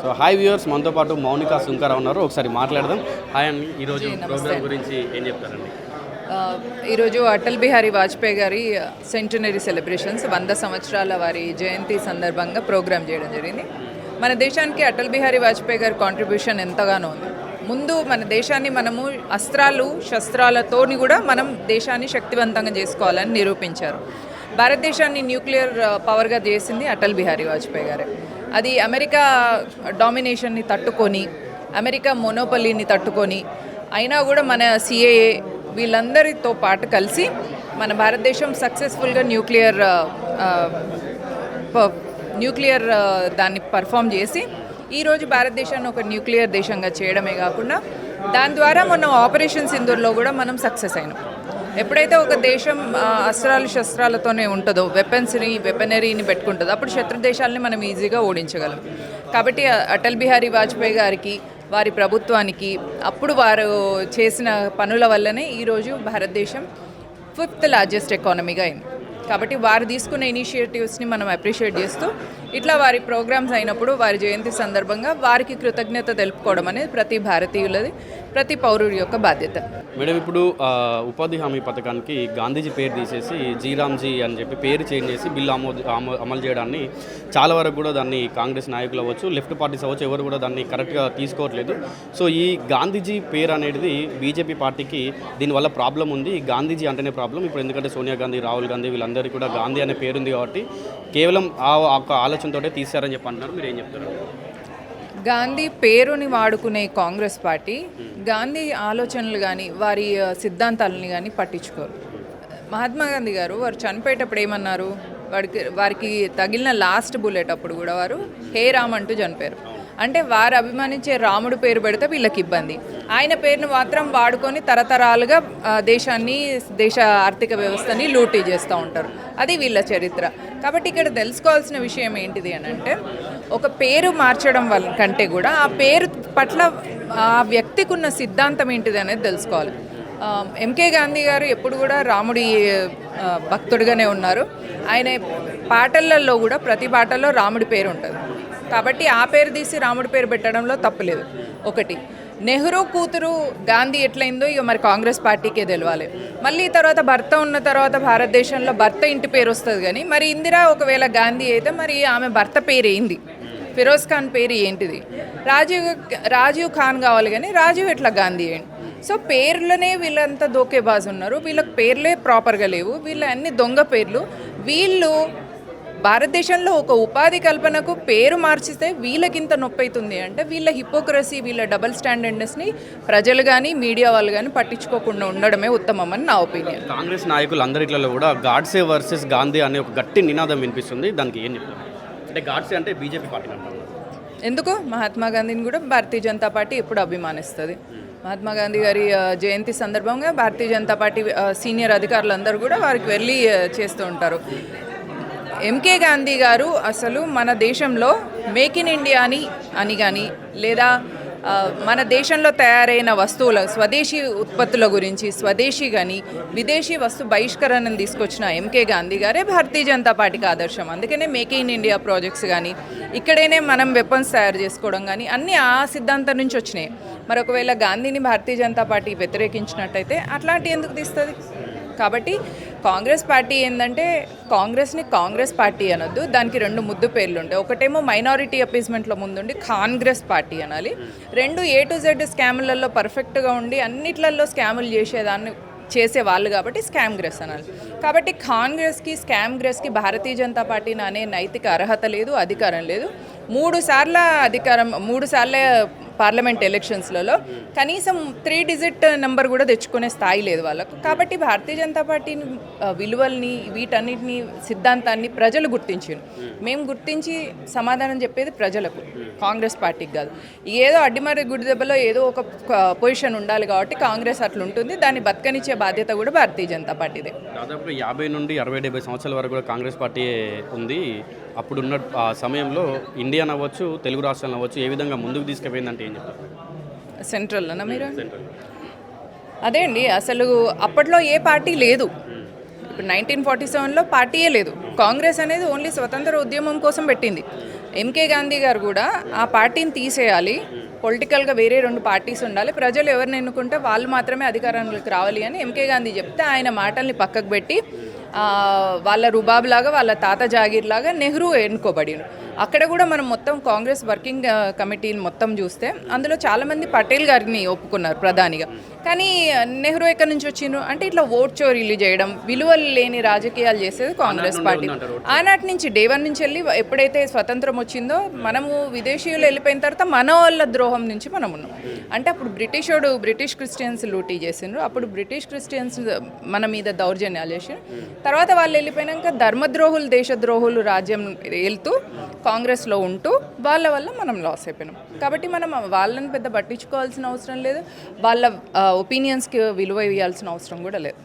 So hi viewers, మనతో పాటు మౌనిక సుంకర ఉన్నారు. ఒకసారి మాట్లాడదాం. హాయ్ అండి, ఈరోజు ప్రోగ్రామ్ గురించి ఏం చెప్తారండి? ఈరోజు అటల్ బిహారీ వాజ్పేయి గారి సెంటనరీ సెలబ్రేషన్స్ 100 సంవత్సరాల వారి జయంతి సందర్భంగా ప్రోగ్రామ్ చేయడం జరిగింది. మన దేశానికి అటల్ బిహారీ వాజ్పేయి గారి కాంట్రిబ్యూషన్ ఎంతగానో ఉంది. ముందు మన దేశాన్ని మనము అస్త్రాలు శస్త్రాలతోని కూడా మనం దేశాన్ని శక్తివంతంగా చేసుకోవాలని నిరూపించారు. భారతదేశాన్ని న్యూక్లియర్ పవర్గా చేసింది అటల్ బిహారీ వాజ్పేయి గారే. అది అమెరికా డామినేషన్ని తట్టుకొని, అమెరికా మోనోపలీని తట్టుకొని, అయినా కూడా మన సిఏఏ వీళ్ళందరితో పాటు కలిసి మన భారతదేశం సక్సెస్ఫుల్గా న్యూక్లియర్ దాన్ని పర్ఫామ్ చేసి ఈరోజు భారతదేశాన్ని ఒక న్యూక్లియర్ దేశంగా చేయడమే కాకుండా దాని ద్వారా మనం ఆపరేషన్ సింధూర్లో కూడా మనం సక్సెస్ అయినాం. ఎప్పుడైతే ఒక దేశం అస్త్రాలు శస్త్రాలతోనే ఉంటుందో, వెపనరీని పెట్టుకుంటుందో, అప్పుడు శత్రు దేశాలని మనం ఈజీగా ఓడించగలం. కాబట్టి అటల్ బిహారీ వాజ్పేయి గారికి, వారి ప్రభుత్వానికి, అప్పుడు వారు చేసిన పనుల వల్లనే ఈరోజు భారతదేశం 5th లార్జెస్ట్ ఎకానమీగా అయింది. కాబట్టి వారు తీసుకున్న ఇనిషియేటివ్స్ని మనం అప్రిషియేట్ చేస్తూ ఇట్లా వారి ప్రోగ్రామ్స్ అయినప్పుడు వారి జయంతి సందర్భంగా వారికి కృతజ్ఞత తెలుపుకోవడం అనేది ప్రతి భారతీయులది, ప్రతి పౌరుడి యొక్క బాధ్యత. మేడం, ఇప్పుడు ఉపాధి హామీ పథకానికి గాంధీజీ పేరు తీసేసి జీరామ్జీ అని చెప్పి పేరు చేంజ్ చేసి బిల్లు అమలు చేయడాన్ని చాలా వరకు కూడా దాన్ని కాంగ్రెస్ నాయకులు అవ్వచ్చు, లెఫ్ట్ పార్టీస్ అవ్వచ్చు, ఎవరు కూడా దాన్ని కరెక్ట్గా తీసుకోవట్లేదు. సో ఈ గాంధీజీ పేరు అనేది బీజేపీ పార్టీకి దీనివల్ల ప్రాబ్లం ఉంది. గాంధీజీ అంటేనే ప్రాబ్లం ఇప్పుడు, ఎందుకంటే సోనియా గాంధీ, రాహుల్ గాంధీ వీళ్ళందరికీ కూడా గాంధీ అనే పేరు ఉంది కాబట్టి కేవలం ఆ ఆలోచనతోటే తీశారని చెప్పి అంటున్నారు. మీరు ఏం చెప్తారు? గాంధీ పేరుని వాడుకునే కాంగ్రెస్ పార్టీ గాంధీ ఆలోచనలు కానీ వారి సిద్ధాంతాలని కానీ పట్టించుకోరు. మహాత్మా గాంధీ గారు వారు చనిపోయేటప్పుడు ఏమన్నారు? వారికి తగిలిన లాస్ట్ బుల్లెట్ అప్పుడు కూడా వారు హే రామ్ అంటూ చనిపోయారు. అంటే వారు అభిమానించే రాముడు పేరు పెడితే వీళ్ళకి ఇబ్బంది, ఆయన పేరును మాత్రం వాడుకొని తరతరాలుగా దేశ ఆర్థిక వ్యవస్థని లూటీ చేస్తూ ఉంటారు. అది వీళ్ళ చరిత్ర. కాబట్టి ఇక్కడ తెలుసుకోవాల్సిన విషయం ఏంటిది అని అంటే, ఒక పేరు మార్చడం వల్ల కంటే కూడా ఆ పేరు పట్ల ఆ వ్యక్తికి ఉన్న సిద్ధాంతం ఏంటిది అనేది తెలుసుకోవాలి. ఎంకే గాంధీ గారు ఎప్పుడు కూడా రాముడి భక్తుడిగానే ఉన్నారు. ఆయన పాటలలో కూడా ప్రతి పాటల్లో రాముడి పేరు ఉంటుంది. కాబట్టి ఆ పేరు తీసి రాముడి పేరు పెట్టడంలో తప్పులేదు. ఒకటి, నెహ్రూ కూతురు గాంధీ ఎట్లయిందో ఇక మరి కాంగ్రెస్ పార్టీకే తెలవాలి. మళ్ళీ తర్వాత భర్త ఉన్న తర్వాత భారతదేశంలో భర్త ఇంటి పేరు వస్తుంది, కానీ మరి ఇందిరా ఒకవేళ గాంధీ అయితే మరి ఆమె భర్త పేరు ఏంది? ఫిరోజ్ ఖాన్ పేరు ఏంటిది? రాజీవ్ ఖాన్ కావాలి, కానీ రాజీవ్ ఎట్లా గాంధీ ఏంటి? సో పేర్లనే వీళ్ళంతా దోకేబాజు ఉన్నారు. వీళ్ళకి పేర్లే ప్రాపర్గా లేవు, వీళ్ళ అన్ని దొంగ పేర్లు. వీళ్ళు భారతదేశంలో ఒక ఉపాధి కల్పనకు పేరు మార్చితే వీళ్ళకింత నొప్పి అవుతుంది అంటే వీళ్ళ హిపోక్రసీ, వీళ్ళ డబుల్ స్టాండర్డ్నెస్ని ప్రజలు కానీ మీడియా వాళ్ళు కానీ పట్టించుకోకుండా ఉండడమే ఉత్తమం అని నా ఒపీనియన్. కాంగ్రెస్ నాయకులు అందరిలో కూడా గాడ్సే వర్సెస్ గాంధీ అనే ఒక గట్టి నినాదం వినిపిస్తుంది. దానికి ఏం చెప్తారు? అంటే గాడ్సే అంటే బీజేపీ పార్టీ అంటారు. ఎందుకు? మహాత్మా గాంధీని కూడా భారతీయ జనతా పార్టీ ఎప్పుడు అభిమానిస్తుంది. మహాత్మా గాంధీ గారి జయంతి సందర్భంగా భారతీయ జనతా పార్టీ సీనియర్ అధికారులందరూ కూడా వారికి వెళ్ళి చేస్తూ ఉంటారు. ఎంకే గాంధీ గారు అసలు మన దేశంలో మేక్ ఇన్ ఇండియా అని కానీ, లేదా మన దేశంలో తయారైన వస్తువుల స్వదేశీ ఉత్పత్తుల గురించి, స్వదేశీ కానీ విదేశీ వస్తు బహిష్కరణను తీసుకొచ్చిన ఎంకే గాంధీ గారే భారతీయ జనతా పార్టీకి ఆదర్శం. అందుకనే మేక్ ఇన్ ఇండియా ప్రాజెక్ట్స్ కానీ, ఇక్కడైనే మనం వెపన్స్ తయారు చేసుకోవడం కానీ అన్నీ ఆ సిద్ధాంతం నుంచి వచ్చినాయి. మరి ఒకవేళ గాంధీని భారతీయ జనతా పార్టీ వ్యతిరేకించినట్టయితే అట్లాంటి ఎందుకు తీస్తుంది? కాబట్టి కాంగ్రెస్ పార్టీ ఏంటంటే, కాంగ్రెస్ని కాంగ్రెస్ పార్టీ అనొద్దు, దానికి 2 ముద్దు పేర్లు ఉంటాయి. ఒకటేమో మైనారిటీ అపీస్మెంట్లో ముందుండి కాంగ్రెస్ పార్టీ అనాలి. 2 A to Z స్కాములలో పర్ఫెక్ట్గా ఉండి అన్నిట్లలో స్కాములు చేసే వాళ్ళు కాబట్టి స్కామ్గ్రెస్ అనాలి. కాబట్టి కాంగ్రెస్కి, స్కామ్గ్రెస్కి భారతీయ జనతా పార్టీని అనే నైతిక అర్హత లేదు, అధికారం లేదు. 3 సార్ల పార్లమెంట్ ఎలక్షన్స్లలో కనీసం 3 డిజిట్ నెంబర్ కూడా తెచ్చుకునే స్థాయి లేదు వాళ్ళకు. కాబట్టి భారతీయ జనతా పార్టీని విలువల్ని, వీటన్నిటిని, సిద్ధాంతాన్ని ప్రజలు గుర్తించారు. మేము గుర్తించి సమాధానం చెప్పేది ప్రజలకు, కాంగ్రెస్ పార్టీకి కాదు. ఏదో అడ్డిమరి గుడి దెబ్బలో ఏదో ఒక పొజిషన్ ఉండాలి కాబట్టి కాంగ్రెస్ అట్లా ఉంటుంది. దాన్ని బతకనిచ్చే బాధ్యత కూడా భారతీయ జనతా పార్టీదే. దాదాపు 50 నుండి 60-70 సంవత్సరాల వరకు కూడా కాంగ్రెస్ పార్టీ ఉంది. అప్పుడున్న సమయంలో ఇండియా అవ్వచ్చు, తెలుగు రాష్ట్రాలు అవ్వచ్చు, ఏ విధంగా ముందుకు తీసుకుపోయిందంటే ఏం చెప్తారు? సెంట్రల్లోనా మీరు? అదే అండి, అసలు అప్పట్లో ఏ పార్టీ లేదు. ఇప్పుడు 1947లో పార్టీయే లేదు. కాంగ్రెస్ అనేది ఓన్లీ స్వతంత్ర ఉద్యమం కోసం పెట్టింది. ఎంకే గాంధీ గారు కూడా ఆ పార్టీని తీసేయాలి, పొలిటికల్గా వేరే 2 పార్టీస్ ఉండాలి, ప్రజలు ఎవరిని ఎన్నుకుంటే వాళ్ళు మాత్రమే అధికారంలోకి రావాలి అని ఎంకే గాంధీ చెప్తే ఆయన మాటల్ని పక్కకు పెట్టి వాళ్ళ రుబాబ్లాగా వాళ్ళ తాత జాగీర్లాగా నెహ్రూ ఎన్నుకోబడిను. అక్కడ కూడా మనం మొత్తం కాంగ్రెస్ వర్కింగ్ కమిటీని మొత్తం చూస్తే అందులో చాలామంది పటేల్ గారిని ఒప్పుకున్నారు ప్రధానిగా. కానీ నెహ్రూ ఎక్కడి నుంచి వచ్చిండ్రు అంటే ఇట్లా ఓట్ చోరీలు చేయడం, విలువలు లేని రాజకీయాలు చేసేది కాంగ్రెస్ పార్టీ. ఆనాటి నుంచి డే 1 నుంచి వెళ్ళి ఎప్పుడైతే స్వతంత్రం వచ్చిందో మనము విదేశీయులు వెళ్ళిపోయిన తర్వాత మన వాళ్ళ ద్రోహం నుంచి మనం ఉన్నాం. అంటే అప్పుడు బ్రిటిష్ క్రిస్టియన్స్ లూటీ చేసిండ్రు, అప్పుడు బ్రిటిష్ క్రిస్టియన్స్ మన మీద దౌర్జన్యాలు చేసిండ్రు. తర్వాత వాళ్ళు వెళ్ళిపోయాక ధర్మద్రోహులు దేశద్రోహులు రాజ్యం వెళ్తూ కాంగ్రెస్లో ఉంటూ వాళ్ళ వల్ల మనం లాస్ అయిపోయినాం. కాబట్టి మనం వాళ్ళని పెద్ద పట్టించుకోవాల్సిన అవసరం లేదు, వాళ్ళ ఒపీనియన్స్కి విలువ ఇవ్వాల్సిన అవసరం కూడా లేదు.